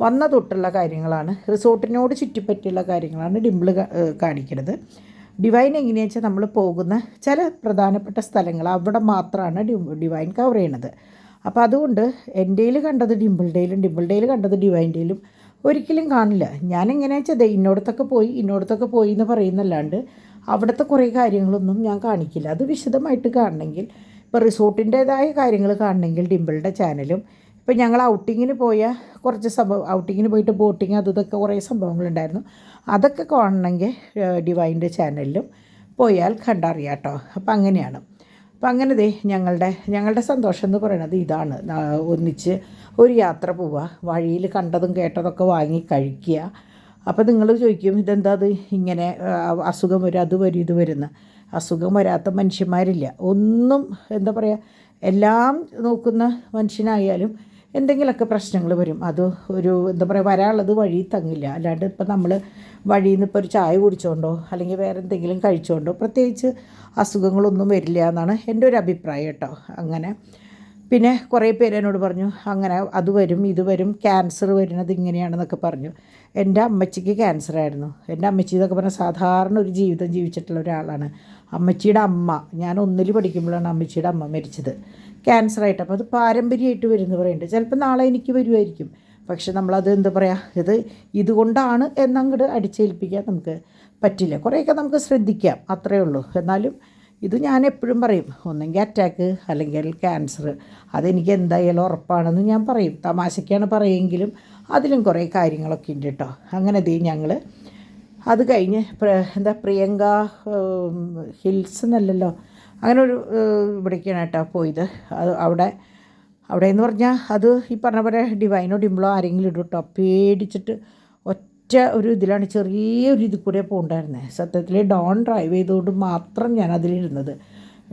വന്ന തൊട്ടുള്ള കാര്യങ്ങളാണ്, റിസോർട്ടിനോട് ചുറ്റിപ്പറ്റിയുള്ള കാര്യങ്ങളാണ് ഡിംപിൾ കാണിക്കുന്നത്. ഡിവൈൻ എങ്ങനെയാണെന്ന് വെച്ചാൽ നമ്മൾ പോകുന്ന ചില പ്രധാനപ്പെട്ട സ്ഥലങ്ങൾ അവിടെ മാത്രമാണ് ഡിവൈൻ കവർ ചെയ്യണത്. അപ്പോൾ അതുകൊണ്ട് എൻ്റെയിൽ കണ്ടത് ഡിംപിളുടെയിലും കണ്ടത് ഡിവൈൻ്റെയിലും ഒരിക്കലും കാണില്ല. ഞാനെങ്ങനെയാണെന്ന് വെച്ചാൽ ഇന്നോടത്തൊക്കെ പോയി എന്ന് പറയുന്നല്ലാണ്ട് അവിടുത്തെ കുറേ കാര്യങ്ങളൊന്നും ഞാൻ കാണിക്കില്ല. അത് വിശദമായിട്ട് കാണണമെങ്കിൽ, ഇപ്പോൾ റിസോർട്ടിൻ്റേതായ കാര്യങ്ങൾ കാണണമെങ്കിൽ ഡിംപിളുടെ ചാനലും, ഇപ്പോൾ ഞങ്ങൾ ഔട്ടിങ്ങിന് പോയ കുറച്ച് ഔട്ടിങ്ങിന് പോയിട്ട് ബോട്ടിങ് ഇതൊക്കെ കുറേ സംഭവങ്ങളുണ്ടായിരുന്നു, അതൊക്കെ കാണണമെങ്കിൽ ഡിവൈൻ്റെ ചാനലിലും പോയാൽ കണ്ടറിയാം കേട്ടോ. അപ്പോൾ അങ്ങനെയാണ്. അപ്പോൾ അങ്ങനെ ഞങ്ങളുടെ സന്തോഷം എന്ന് പറയുന്നത് ഇതാണ്. ഒന്നിച്ച് ഒരു യാത്ര പോവുക, വഴിയിൽ കണ്ടതും കേട്ടതൊക്കെ വാങ്ങി കഴിക്കുക. അപ്പോൾ നിങ്ങൾ ചോദിക്കും ഇതെന്താ അത് ഇങ്ങനെ അസുഖം വരും, അത് വരും, ഇത് വരുന്ന. അസുഖം വരാത്ത മനുഷ്യന്മാരില്ല. ഒന്നും എന്താ പറയുക, എല്ലാം നോക്കുന്ന മനുഷ്യനായാലും എന്തെങ്കിലുമൊക്കെ പ്രശ്നങ്ങൾ വരും. അത് ഒരു എന്താ പറയുക, വരാനുള്ളത് വഴി തങ്ങില്ല. അല്ലാണ്ട് ഇപ്പം നമ്മൾ വഴിയിൽ നിന്ന് ഇപ്പോൾ ഒരു ചായ കുടിച്ചുകൊണ്ടോ അല്ലെങ്കിൽ വേറെ എന്തെങ്കിലും കഴിച്ചുകൊണ്ടോ പ്രത്യേകിച്ച് അസുഖങ്ങളൊന്നും വരില്ല എന്നാണ് എൻ്റെ ഒരു അഭിപ്രായം കേട്ടോ. അങ്ങനെ പിന്നെ കുറേ പേര് എന്നോട് പറഞ്ഞു അങ്ങനെ അത് വരും ഇത് വരും, ക്യാൻസർ വരുന്നത് ഇങ്ങനെയാണെന്നൊക്കെ പറഞ്ഞു. എൻ്റെ അമ്മച്ചിക്ക് ക്യാൻസറായിരുന്നു. എൻ്റെ അമ്മച്ചി എന്നൊക്കെ പറഞ്ഞാൽ സാധാരണ ഒരു ജീവിതം ജീവിച്ചിട്ടുള്ള ഒരാളാണ്. അമ്മച്ചിയുടെ അമ്മ, ഞാൻ 1ൽ പഠിക്കുമ്പോഴാണ് അമ്മച്ചിയുടെ അമ്മ മരിച്ചത് ക്യാൻസറായിട്ട്. അപ്പോൾ അത് പാരമ്പര്യമായിട്ട് വരുമെന്ന് പറയുന്നുണ്ട്. ചിലപ്പോൾ നാളെ എനിക്ക് വരുമായിരിക്കും. പക്ഷെ നമ്മളത് എന്താ പറയുക, ഇതുകൊണ്ടാണ് എന്നങ്ങോട്ട് അടിച്ചേൽപ്പിക്കാൻ നമുക്ക് പറ്റില്ല. കുറേയൊക്കെ നമുക്ക് ശ്രദ്ധിക്കാം, അത്രയേ ഉള്ളൂ. എന്നാലും ഇത് ഞാൻ എപ്പോഴും പറയും, ഒന്നെങ്കിൽ അറ്റാക്ക് അല്ലെങ്കിൽ ക്യാൻസർ, അതെനിക്ക് എന്തായാലും ഉറപ്പാണെന്ന് ഞാൻ പറയും. തമാശയ്ക്കാണ് പറയുമെങ്കിലും അതിലും കുറേ കാര്യങ്ങളൊക്കെ ഉണ്ട് കേട്ടോ. അങ്ങനെ ഞങ്ങൾ അത് കഴിഞ്ഞ് പ്രിയങ്ക ഹിൽസ് എന്നല്ലല്ലോ, അങ്ങനെ ഒരു ഇവിടേക്കാണ് കേട്ടോ പോയത്. അത് അവിടെ എന്ന് പറഞ്ഞാൽ അത് ഈ പറഞ്ഞ പോലെ ഡിവൈനോ ഡിംപിളോ ആരെങ്കിലും ഇടും കേട്ടോ. പേടിച്ചിട്ട് ഒറ്റ ഒരു ഇതിലാണ്, ചെറിയൊരു ഇതിൽ കൂടെ പോകണ്ടായിരുന്നത്. സത്യത്തിൽ ഡോൺ ഡ്രൈവ് ചെയ്തുകൊണ്ട് മാത്രം ഞാൻ അതിലിരുന്നത്.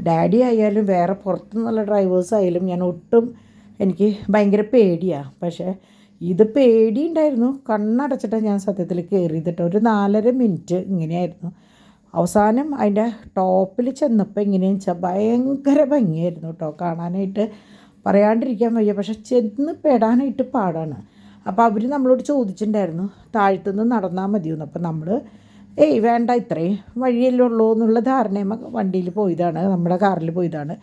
ഡാഡി ആയാലും വേറെ പുറത്തുനിന്നുള്ള ഡ്രൈവേഴ്സ് ആയാലും ഞാൻ ഒട്ടും, എനിക്ക് ഭയങ്കര പേടിയാണ്. പക്ഷേ ഇത് പേടിയുണ്ടായിരുന്നു. കണ്ണടച്ചിട്ടാണ് ഞാൻ സത്യത്തിൽ കയറിയതിട്ട്. ഒരു 4.5 മിനിറ്റ് ഇങ്ങനെയായിരുന്നു. അവസാനം അതിൻ്റെ ടോപ്പിൽ ചെന്നപ്പോൾ എങ്ങനെയാണെന്ന് വെച്ചാൽ ഭയങ്കര ഭംഗിയായിരുന്നു കേട്ടോ കാണാനായിട്ട്, പറയാണ്ടിരിക്കാൻ വയ്യ. പക്ഷെ ചെന്ന് പെടാനായിട്ട് പാടാണ്. അപ്പോൾ അവർ നമ്മളോട് ചോദിച്ചിട്ടുണ്ടായിരുന്നു താഴത്തുനിന്ന് നടന്നാൽ മതിയെന്ന്. അപ്പോൾ നമ്മൾ വേണ്ട, ഇത്രയും വഴിയല്ലേ ഉള്ളൂ എന്നുള്ള ധാരണയും വണ്ടിയിൽ പോയതാണ്, നമ്മുടെ കാറിൽ പോയതാണ്.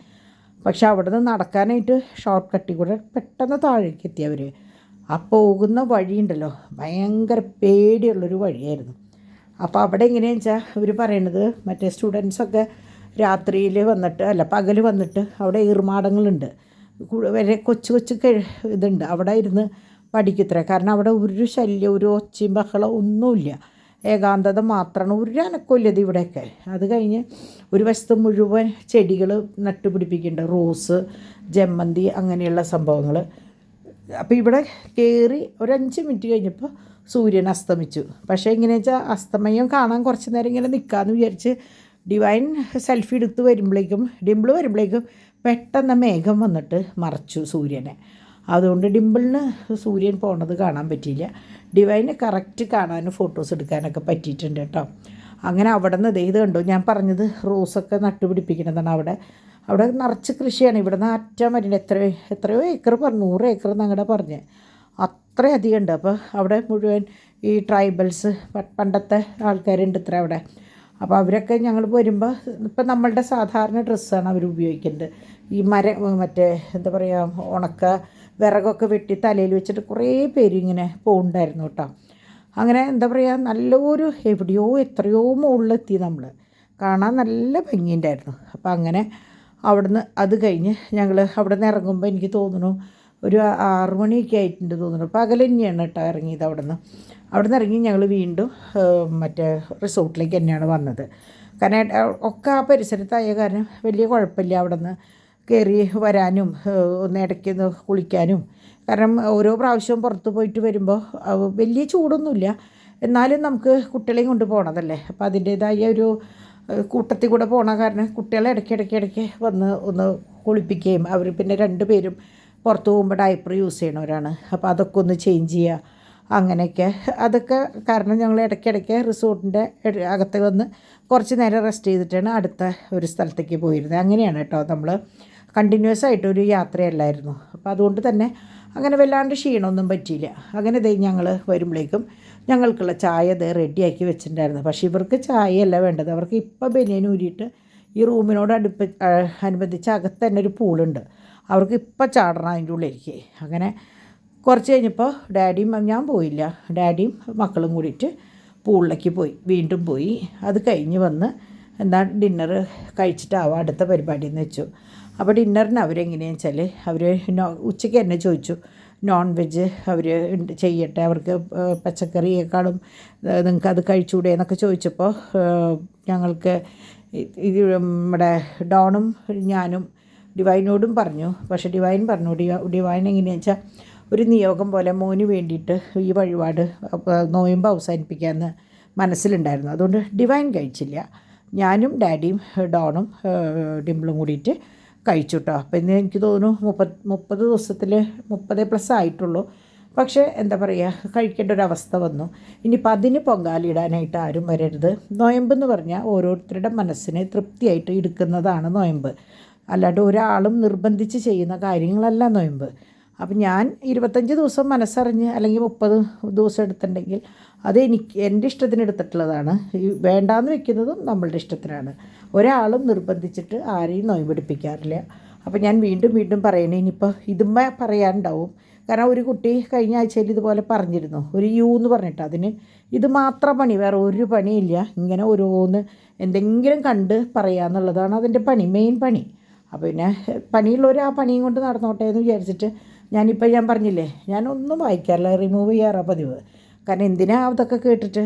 പക്ഷെ അവിടെ നിന്ന് നടക്കാനായിട്ട് ഷോർട്ട് കട്ടിൽ കൂടെ പെട്ടെന്ന് താഴേക്ക് എത്തിയവർ. ആ പോകുന്ന വഴിയുണ്ടല്ലോ ഭയങ്കര പേടിയുള്ളൊരു വഴിയായിരുന്നു. അപ്പോൾ അവിടെ എങ്ങനെയാണെന്ന് വെച്ചാൽ അവർ പറയണത്, മറ്റേ സ്റ്റുഡൻസൊക്കെ രാത്രിയിൽ വന്നിട്ട് പകൽ വന്നിട്ട് അവിടെ ഈർമാടങ്ങളുണ്ട്, വരെ കൊച്ചു ഇതുണ്ട്, അവിടെ ഇരുന്ന് പഠിക്കത്രേ. കാരണം അവിടെ ഒരു ശല്യം, ഒരു ഒച്ചയും ബഹളം ഒന്നുമില്ല, ഏകാന്തത മാത്രമാണ്, ഒരു അനക്കമില്ല ഇത് ഇവിടെയൊക്കെ. അത് കഴിഞ്ഞ് ഒരു വശത്ത് മുഴുവൻ ചെടികൾ നട്ടുപിടിപ്പിക്കുന്നുണ്ട്, റോസ്, ജമന്തി, അങ്ങനെയുള്ള സംഭവങ്ങൾ. അപ്പോൾ ഇവിടെ കയറി ഒരു 5 മിനിറ്റ് കഴിഞ്ഞപ്പോൾ സൂര്യൻ അസ്തമിച്ചു. പക്ഷേ എങ്ങനെയാണെന്ന് വെച്ചാൽ അസ്തമയം കാണാൻ കുറച്ച് നേരം ഇങ്ങനെ നിൽക്കാമെന്ന് വിചാരിച്ച് ഡിവൈൻ സെൽഫി എടുത്ത് വരുമ്പോഴേക്കും, ഡിംപിൾ വരുമ്പോഴേക്കും പെട്ടെന്ന് മേഘം വന്നിട്ട് മറച്ചു സൂര്യനെ. അതുകൊണ്ട് ഡിംപിളിന് സൂര്യൻ പോണത് കാണാൻ പറ്റിയില്ല. ഡിവൈന് കറക്റ്റ് കാണാനും ഫോട്ടോസ് എടുക്കാനൊക്കെ പറ്റിയിട്ടുണ്ട് കേട്ടോ. അങ്ങനെ അവിടെ നിന്ന് ഇത് കണ്ടു, ഞാൻ പറഞ്ഞത് റോസൊക്കെ നട്ടുപിടിപ്പിക്കുന്നതാണ്. അവിടെ നിറച്ച് കൃഷിയാണ്. ഇവിടെ നിന്ന് അറ്റം വരെ എത്രയോ ഏക്കർ പറഞ്ഞു, 100 ഏക്കർ എന്നങ്ങടെ പറഞ്ഞ്, അത്രയധികം ഉണ്ട്. അപ്പോൾ അവിടെ മുഴുവൻ ഈ ട്രൈബൽസ്, പണ്ടത്തെ ആൾക്കാരുണ്ട് ഇത്ര അവിടെ. അപ്പോൾ അവരൊക്കെ ഞങ്ങൾ വരുമ്പോൾ ഇപ്പം നമ്മളുടെ സാധാരണ ഡ്രസ്സാണ് അവർ ഉപയോഗിക്കുന്നത്. ഈ മറ്റേ എന്താ പറയുക, ഉണക്ക വിറകൊക്കെ വെട്ടി തലയിൽ വെച്ചിട്ട് കുറേ പേര് ഇങ്ങനെ പോകുന്നുണ്ടായിരുന്നു കേട്ടോ. അങ്ങനെ എന്താ പറയുക, നല്ലൊരു എവിടെയോ എത്രയോ മുകളിലെത്തി നമ്മൾ, കാണാൻ നല്ല ഭംഗിയുണ്ടായിരുന്നു. അപ്പോൾ അങ്ങനെ അവിടുന്ന് അത് കഴിഞ്ഞ് ഞങ്ങൾ അവിടെ നിന്ന് ഇറങ്ങുമ്പോൾ എനിക്ക് തോന്നുന്നു ഒരു 6 മണിയൊക്കെ ആയിട്ടുണ്ട് തോന്നുന്നു. പകൽ തന്നെയാണ് കേട്ടോ ഇറങ്ങിയത്. അവിടെ നിന്ന് ഇറങ്ങി ഞങ്ങൾ വീണ്ടും മറ്റേ റിസോർട്ടിലേക്ക് തന്നെയാണ് വന്നത്. കാരണം ഒക്കെ ആ പരിസരത്തായ കാരണം വലിയ കുഴപ്പമില്ല അവിടെ നിന്ന് കയറി വരാനും ഒന്ന് ഇടയ്ക്ക് കുളിക്കാനും. കാരണം ഓരോ പ്രാവശ്യവും പുറത്ത് പോയിട്ട് വരുമ്പോൾ വലിയ ചൂടൊന്നുമില്ല, എന്നാലും നമുക്ക് കുട്ടികളെയും കൊണ്ട് പോകണതല്ലേ. അപ്പോൾ അതിൻ്റേതായ ഒരു കൂട്ടത്തിൽ കൂടെ പോകണ കാരണം കുട്ടികളെ ഇടയ്ക്ക് വന്ന് ഒന്ന് കുളിപ്പിക്കുകയും, അവർ പിന്നെ 2 പേരും പുറത്ത് പോകുമ്പോൾ ഡയപ്പർ യൂസ് ചെയ്യണവരാണ്. അപ്പോൾ അതൊക്കെ ഒന്ന് ചേഞ്ച് ചെയ്യുക, അങ്ങനെയൊക്കെ. അതൊക്കെ കാരണം ഞങ്ങൾ ഇടയ്ക്കിടയ്ക്ക് റിസോർട്ടിൻ്റെ അകത്ത് വന്ന് കുറച്ച് നേരം റെസ്റ്റ് ചെയ്തിട്ടാണ് അടുത്ത ഒരു സ്ഥലത്തേക്ക് പോയിരുന്നത്. അങ്ങനെയാണ് കേട്ടോ, നമ്മൾ കണ്ടിന്യൂസ് ആയിട്ടൊരു യാത്രയല്ലായിരുന്നു. അപ്പോൾ അതുകൊണ്ട് തന്നെ അങ്ങനെ വല്ലാണ്ട് ക്ഷീണമൊന്നും പറ്റിയില്ല. അങ്ങനെ ഞങ്ങൾ വരുമ്പോഴേക്കും ഞങ്ങൾക്കുള്ള ചായ റെഡിയാക്കി വെച്ചിട്ടുണ്ടായിരുന്നു. പക്ഷേ ഇവർക്ക് ചായയല്ല വേണ്ടത്, അവർക്ക് ഇപ്പോൾ ബനിയൻ ഊരിയിട്ട് ഈ റൂമിനോട് അനുബന്ധിച്ച് അകത്ത് തന്നെ ഒരു പൂളുണ്ട്, അവർക്ക് ഇപ്പം ചാടണം അതിൻ്റെ ഉള്ളിലേക്ക്. അങ്ങനെ കുറച്ച് കഴിഞ്ഞപ്പോൾ ഡാഡിയും, ഞാൻ പോയില്ല, ഡാഡിയും മക്കളും കൂടിയിട്ട് പൂളിലേക്ക് വീണ്ടും പോയി. അത് കഴിഞ്ഞ് വന്ന് ഡിന്നർ കഴിച്ചിട്ടാവാം അടുത്ത പരിപാടി എന്ന് വെച്ചു. അപ്പോൾ ഡിന്നറിന് അവരെങ്ങനെയാണെന്ന് വെച്ചാൽ അവർ ഉച്ചയ്ക്ക് എന്നെ ചോദിച്ചു നോൺ വെജ് അവർ ചെയ്യട്ടെ, അവർക്ക് പച്ചക്കറിയേക്കാളും നിങ്ങൾക്ക് അത് കഴിച്ചുകൂടെ എന്നൊക്കെ ചോദിച്ചപ്പോൾ ഞങ്ങൾക്ക് ഇത് നമ്മുടെ ഡോണും ഞാനും ഡിവൈനോടും പറഞ്ഞു. പക്ഷേ ഡിവൈൻ പറഞ്ഞു, ഡിവൈൻ എങ്ങനെയാണെന്ന് വെച്ചാൽ ഒരു നിയോഗം പോലെ മോന് വേണ്ടിയിട്ട് ഈ വഴിപാട് നോയമ്പ് അവസാനിപ്പിക്കാമെന്ന് മനസ്സിലുണ്ടായിരുന്നു. അതുകൊണ്ട് ഡിവൈൻ കഴിച്ചില്ല. ഞാനും ഡാഡിയും ഡോണും ഡിംപിളും കൂടിയിട്ട് കഴിച്ചു കേട്ടോ. അപ്പോൾ ഇന്ന് എനിക്ക് തോന്നുന്നു 30 ദിവസത്തിൽ 30+ ആയിട്ടുള്ളൂ. പക്ഷേ എന്താ പറയുക, കഴിക്കേണ്ട ഒരവസ്ഥ വന്നു. ഇനിയിപ്പോൾ അതിന് പൊങ്കാലിടാനായിട്ട് ആരും വരരുത്. നൊയമ്പെന്ന് പറഞ്ഞാൽ ഓരോരുത്തരുടെ മനസ്സിനെ തൃപ്തിയായിട്ട് എടുക്കുന്നതാണ് നൊയമ്പ്, അല്ലാണ്ട് ഒരാളും നിർബന്ധിച്ച് ചെയ്യുന്ന കാര്യങ്ങളല്ല നൊയമ്പ്. അപ്പം ഞാൻ 25 ദിവസം മനസ്സറിഞ്ഞ് അല്ലെങ്കിൽ 30 ദിവസം എടുത്തിട്ടുണ്ടെങ്കിൽ അത് എൻ്റെ ഇഷ്ടത്തിന് എടുത്തിട്ടുള്ളതാണ്. ഈ വേണ്ടാന്ന് വെക്കുന്നതും നമ്മളുടെ ഇഷ്ടത്തിനാണ്. ഒരാളും നിർബന്ധിച്ചിട്ട് ആരെയും നൊയമ്പെടുപ്പിക്കാറില്ല. അപ്പോൾ ഞാൻ വീണ്ടും വീണ്ടും പറയണേ, ഇനിയിപ്പോൾ ഇതുമ്മേ പറയാനുണ്ടാവും. കാരണം ഒരു കുട്ടി കഴിഞ്ഞ ആഴ്ചയിൽ ഇതുപോലെ പറഞ്ഞിരുന്നു, ഒരു യു എന്ന് പറഞ്ഞിട്ട്. അതിന് ഇത് മാത്രം പണി, വേറെ ഒരു പണിയില്ല. ഇങ്ങനെ ഓരോന്ന് എന്തെങ്കിലും കണ്ട് പറയുക എന്നുള്ളതാണ് അതിൻ്റെ പണി, മെയിൻ പണി. അപ്പോൾ പിന്നെ പണിയുള്ളവർ ആ പണിയും കൊണ്ട് നടന്നോട്ടെ എന്ന് വിചാരിച്ചിട്ട് ഞാൻ പറഞ്ഞില്ലേ, ഞാനൊന്നും വായിക്കാറില്ല, റിമൂവ് ചെയ്യാറാണ് പതിവ്. കാരണം എന്തിനാ അതൊക്കെ കേട്ടിട്ട്,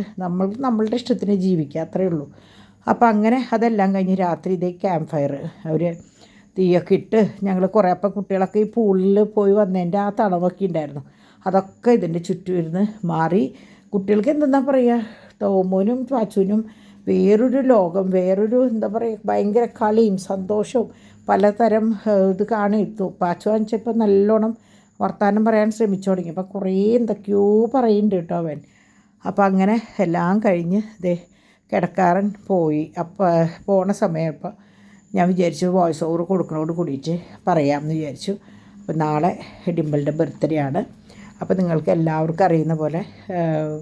നമ്മളുടെ ഇഷ്ടത്തിന് ജീവിക്കുക, അത്രയേ ഉള്ളൂ. അപ്പോൾ അങ്ങനെ അതെല്ലാം കഴിഞ്ഞ് രാത്രി ഇതേ ക്യാമ്പ് ഫയർ അവർ തീയൊക്കെ ഇട്ട് ഞങ്ങൾ കുറേ, അപ്പം കുട്ടികളൊക്കെ ഈ പൂളിൽ പോയി വന്നതിൻ്റെ ആ തണവൊക്കെ ഉണ്ടായിരുന്നു, അതൊക്കെ ഇതിൻ്റെ ചുറ്റും ഇരുന്ന് മാറി. കുട്ടികൾക്ക് എന്തെന്നാ പറയുക, തോമോനും പാച്ചുവിനും വേറൊരു ലോകം, വേറൊരു എന്താ പറയുക, ഭയങ്കര കളിയും സന്തോഷവും പലതരം ഇത് കാണിത്തു. പാച്ചു കാണിച്ചപ്പോൾ നല്ലോണം വർത്തമാനം പറയാൻ ശ്രമിച്ചു തുടങ്ങി. അപ്പോൾ കുറേ എന്തൊക്കെയോ പറയുന്നുണ്ട് കേട്ടോ അവൻ. അപ്പോൾ അങ്ങനെ എല്ലാം കഴിഞ്ഞ് കിടക്കാരൻ പോയി. അപ്പോൾ പോണ സമയം അപ്പോൾ ഞാൻ വിചാരിച്ചു വോയിസ് ഓവർ കൊടുക്കണോട് കൂടിയിട്ട് പറയാമെന്ന് വിചാരിച്ചു. അപ്പോൾ നാളെ ഡിംപിളിൻ്റെ ബർത്ത്ഡേ ആണ്. അപ്പോൾ നിങ്ങൾക്ക് എല്ലാവർക്കും അറിയുന്ന പോലെ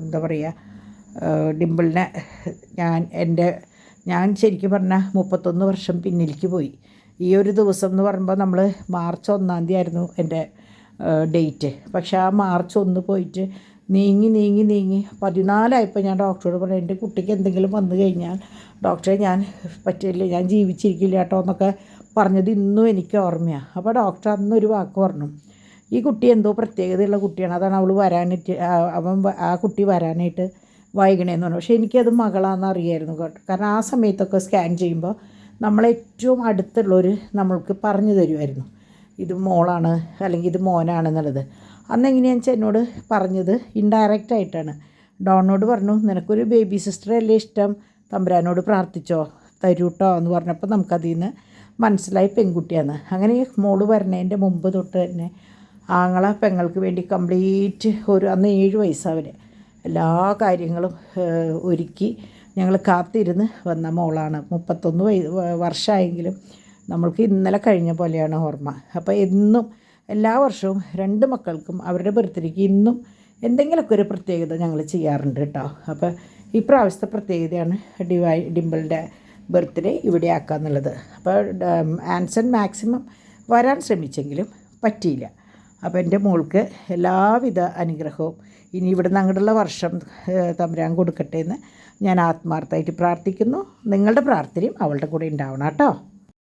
എന്താ പറയുക, ഡിംപിളിനെ ഞാൻ ശരിക്കും പറഞ്ഞാൽ 31 വർഷം പിന്നിലേക്ക് പോയി. ഈ ഒരു ദിവസം എന്ന് പറയുമ്പോൾ നമ്മൾ മാർച്ച് 1 ആയിരുന്നു എൻ്റെ ഡേറ്റ്. പക്ഷേ ആ മാർച്ച് 1 പോയിട്ട് നീങ്ങി 14 ഞാൻ ഡോക്ടറോട് പറഞ്ഞു, എൻ്റെ കുട്ടിക്ക് എന്തെങ്കിലും വന്നു കഴിഞ്ഞാൽ ഡോക്ടറെ ഞാൻ പറ്റില്ല, ഞാൻ ജീവിച്ചിരിക്കില്ല കേട്ടോ എന്നൊക്കെ പറഞ്ഞത് ഇന്നും എനിക്ക് ഓർമ്മയാണ്. അപ്പോൾ ഡോക്ടർ അന്നൊരു വാക്ക് പറഞ്ഞു, ഈ കുട്ടി എന്തോ പ്രത്യേകതയുള്ള കുട്ടിയാണ്, അതാണ് അവൾ വരാനായിട്ട് ആ കുട്ടി വരാനായിട്ട് വൈകണേന്ന് പറഞ്ഞു. പക്ഷേ എനിക്കത് മകളാണെന്ന് അറിയായിരുന്നു കേട്ടോ. കാരണം ആ സമയത്തൊക്കെ സ്കാൻ ചെയ്യുമ്പോൾ നമ്മളേറ്റവും അടുത്തുള്ളവർ നമ്മൾക്ക് പറഞ്ഞു തരുമായിരുന്നു ഇത് മോളാണ് അല്ലെങ്കിൽ ഇത് മോനാണെന്നുള്ളത്. അന്നെങ്ങനെയാണെന്ന് വെച്ചാൽ എന്നോട് പറഞ്ഞത് ഇൻഡയറക്റ്റായിട്ടാണ്. ഡോണിനോട് പറഞ്ഞു, നിനക്കൊരു ബേബി സിസ്റ്ററെ അല്ലേ ഇഷ്ടം, തമ്പുരാനോട് പ്രാർത്ഥിച്ചോ തരൂട്ടോ എന്ന് പറഞ്ഞപ്പോൾ നമുക്കതിൽ നിന്ന് മനസ്സിലായി പെൺകുട്ടിയാണ്. അങ്ങനെ മോള് വരണതിൻ്റെ മുമ്പ് തൊട്ട് തന്നെ ആങ്ങളെ പെങ്ങൾക്ക് വേണ്ടി കംപ്ലീറ്റ് അന്ന് 7 വയസ്സവരെ എല്ലാ കാര്യങ്ങളും ഒരുക്കി ഞങ്ങൾ കാത്തിരുന്ന് വന്ന മോളാണ്. 31 വർഷമായെങ്കിലും നമ്മൾക്ക് ഇന്നലെ കഴിഞ്ഞ പോലെയാണ് ഓർമ്മ. അപ്പോൾ എന്നും എല്ലാ വർഷവും 2 മക്കൾക്കും അവരുടെ ബർത്ത്ഡേക്ക് ഇന്നും എന്തെങ്കിലുമൊക്കെ ഒരു പ്രത്യേകത ഞങ്ങൾ ചെയ്യാറുണ്ട് കേട്ടോ. അപ്പോൾ ഈ പ്രാവശ്യത്തെ പ്രത്യേകതയാണ് ഡിംപിളിൻ്റെ ബർത്ത്ഡേ ഇവിടെ ആക്കാന്നുള്ളത്. അപ്പോൾ ആൻസൺ മാക്സിമം വരാൻ ശ്രമിച്ചെങ്കിലും പറ്റിയില്ല. അപ്പോൾ എൻ്റെ മോൾക്ക് എല്ലാവിധ അനുഗ്രഹവും ഇനി ഇവിടുന്ന് അങ്ങോട്ടുള്ള വർഷം തമ്പുരാൻ കൊടുക്കട്ടെ എന്ന് ഞാൻ ആത്മാർത്ഥമായിട്ട് പ്രാർത്ഥിക്കുന്നു. നിങ്ങളുടെ പ്രാർത്ഥനയും അവളുടെ കൂടെ ഉണ്ടാവണം കേട്ടോ.